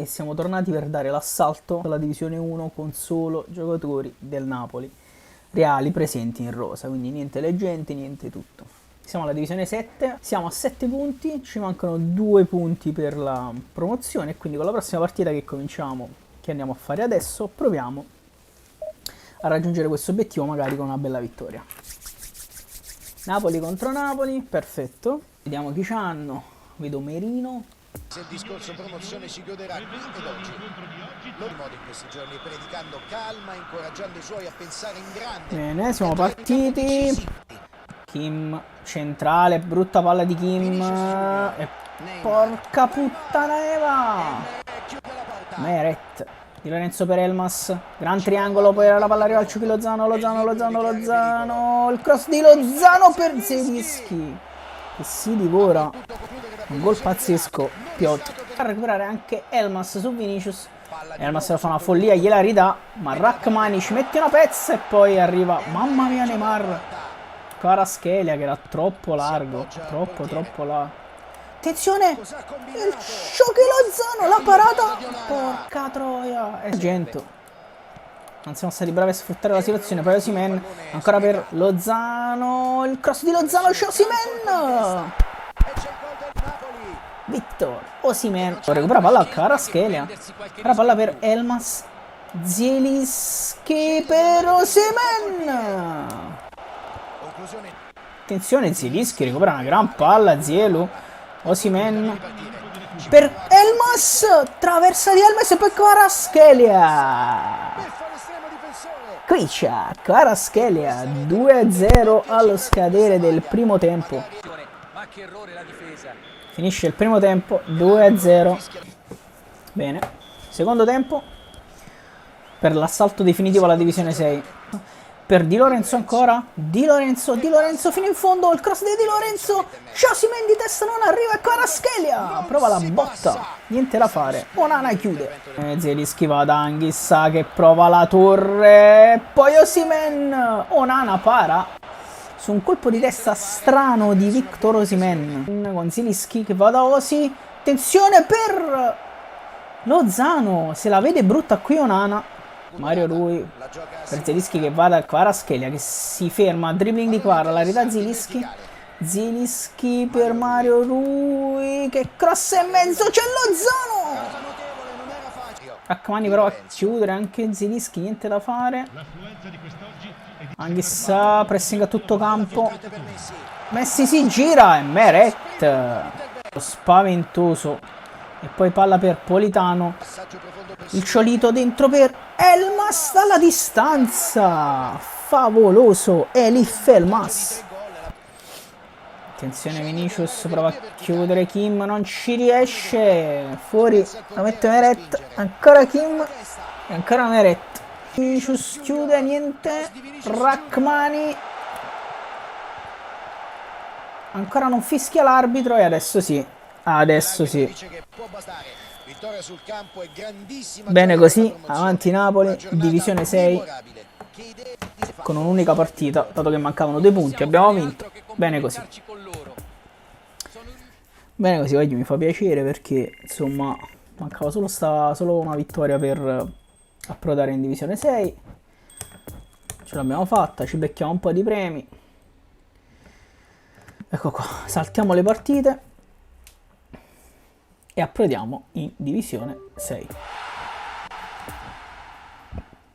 e siamo tornati per dare l'assalto alla Divisione 1 con solo giocatori del Napoli reali presenti in rosa, quindi niente leggende, niente tutto. Siamo alla Divisione 7, siamo a 7 punti, ci mancano 2 punti per la promozione e quindi con la prossima partita che cominciamo, che andiamo a fare adesso, proviamo a raggiungere questo obiettivo magari con una bella vittoria. Napoli contro Napoli, perfetto. Vediamo chi c'hanno, vedo Merino. Se il discorso promozione si chiuderà qui ed oggi lo modo in questi giorni, predicando calma, incoraggiando i suoi a pensare in grande. Bene, siamo partiti. Kim centrale, brutta palla di Kim e porca puttana Eva. Meret di Lorenzo per Elmas, gran triangolo, poi la palla arriva al Ciuchi Lozano, il cross di Lozano per Zelischi che si divora, un gol pazzesco. Piotr a recuperare anche Elmas su Vinicius, Elmas fa una follia, gliela ridà, ma Rachmani ci mette una pezza e poi arriva, mamma mia Neymar, Kvaratskhelia che era troppo largo, troppo largo. Attenzione, il Ciuchi Lozano, la parata, porca troia, è Argento. Non siamo stati bravi a sfruttare la situazione, poi Osimhen, ancora per Lozano, il cross di Lozano, c'è Osimhen! Victor Osimhen, recupera palla a Kvaratskhelia, ora palla per Elmas, Zielinski per Osimhen! Attenzione, Zielinski recupera una gran palla, Zielu, Osimhen per Elmas, traversa di Elmas e poi Kvaratskhelia. Kvaratskhelia 2-0 allo scadere del primo tempo. Finisce il primo tempo 2-0. Bene, secondo tempo per l'assalto definitivo alla divisione 6. Per Di Lorenzo ancora, Di Lorenzo fino in fondo, il cross di Di Lorenzo, Osimhen di testa non arriva e Kvaratskhelia prova la botta, niente da fare, Onana chiude, Zielinski va ad Anghissa che prova la torre, poi Osimhen, Onana para su un colpo di testa strano di Victor Osimhen, con Zielinski che va da Osi, attenzione per Lozano, se la vede brutta qui Onana, Mario Rui per Zielinski che va da Kvaratskhelia che si ferma, dribbling di Kvara, la ridà Zielinski per Mario Rui che cross e mezzo, c'è Lozano, Rachmani prova a chiudere anche Zielinski, niente da fare, Anghissa pressing a tutto campo, Messi si gira e Meret spaventoso e poi palla per Politano, il Ciolito dentro per Elmas dalla distanza, favoloso Elif Elmas. Attenzione Vinicius, prova a chiudere Kim, non ci riesce, fuori, la mette Meret, ancora Kim e ancora Meret. Vinicius chiude, niente, Rachmani, ancora non fischia l'arbitro e adesso sì. Bene così, avanti Napoli, divisione 6, con un'unica partita, dato che mancavano 2 punti, abbiamo vinto, bene così. Bene così, oggi mi fa piacere perché, insomma, mancava solo una vittoria per approdare in divisione 6, ce l'abbiamo fatta, ci becchiamo un po' di premi, ecco qua, saltiamo le partite e approdiamo in divisione 6.